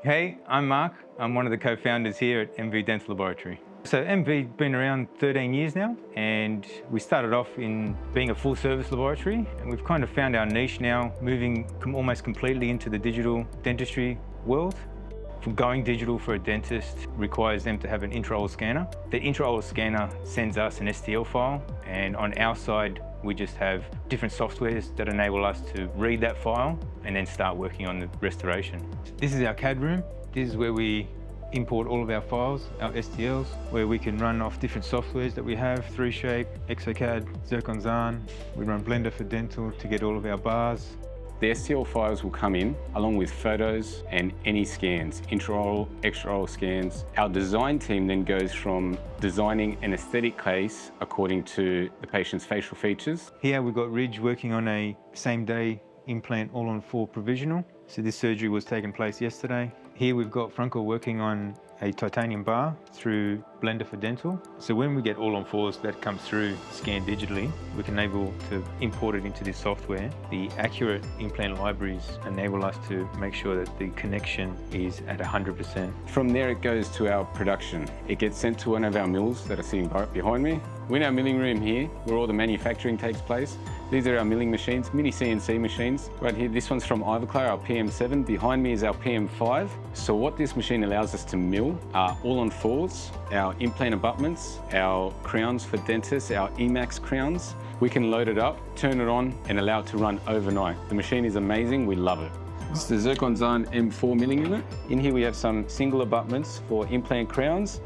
Hey, I'm Mark. I'm one of the co-founders here at MV Dental Laboratory. So MV's been around 13 years now, and we started off in being a full-service laboratory, and we've kind of found our niche now, moving almost completely into the digital dentistry world. Going digital for a dentist requires them to have an intraoral scanner. The intraoral scanner sends us an STL file, and on our side, we just have different softwares that enable us to read that file and then start working on the restoration. This is our CAD room. This is where we import all of our files, our STLs, where we can run off different softwares that we have, 3Shape, ExoCAD, Zircon. We run Blender for Dental to get all of our bars. The STL files will come in along with photos and any scans, intraoral, extraoral scans. Our design team then goes from designing an aesthetic case according to the patient's facial features. Here we've got Ridge working on a same-day implant all-on-4 provisional. So this surgery was taking place yesterday. Here we've got Franco working on a titanium bar through Blender for Dental. So when we get all-on-4s that come through scanned digitally, we can enable to import it into this software. The accurate implant libraries enable us to make sure that the connection is at 100%. From there it goes to our production. It gets sent to one of our mills that are sitting right behind me. We're in our milling room here, where all the manufacturing takes place. These are our milling machines, mini CNC machines. Right here, this one's from Ivoclar, our PM7. Behind me is our PM5. So what this machine allows us to mill are all-on-4s, our implant abutments, our crowns for dentists, our Emax crowns. We can load it up, turn it on, and allow it to run overnight. The machine is amazing, we love it. It's the Zircon M4 milling unit. In here we have some single abutments for implant crowns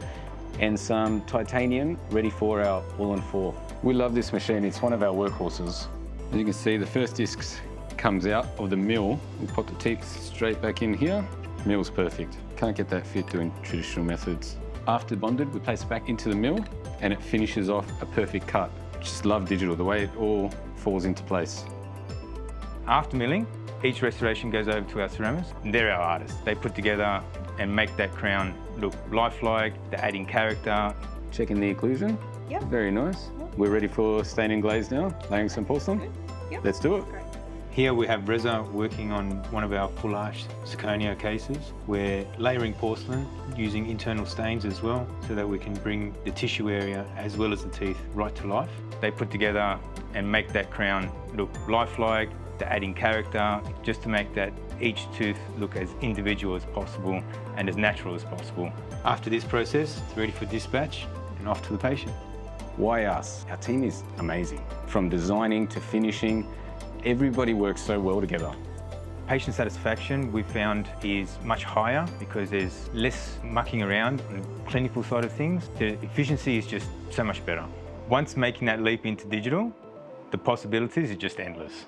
and some titanium ready for our all-on-4. We love this machine, it's one of our workhorses. As you can see, the first disc comes out of the mill. We put the teeth straight back in here. Mill's perfect. Can't get that fit doing traditional methods. After bonded, we place it back into the mill and it finishes off a perfect cut. Just love digital, the way it all falls into place. After milling, each restoration goes over to our ceramists. They're our artists. They put together and make that crown look lifelike. They're adding character. Checking the occlusion. Yep. Very nice. Yep. We're ready for staining glaze now, laying some porcelain. Good. Yep. Let's do it. Great. Here we have Reza working on one of our full arch zirconia cases. We're layering porcelain using internal stains as well, so that we can bring the tissue area as well as the teeth right to life. They put together and make that crown look lifelike. They're adding character just to make that each tooth look as individual as possible and as natural as possible. After this process, it's ready for dispatch and off to the patient. Why us? Our team is amazing. From designing to finishing, everybody works so well together. Patient satisfaction we found is much higher because there's less mucking around on the clinical side of things. The efficiency is just so much better. Once making that leap into digital, the possibilities are just endless.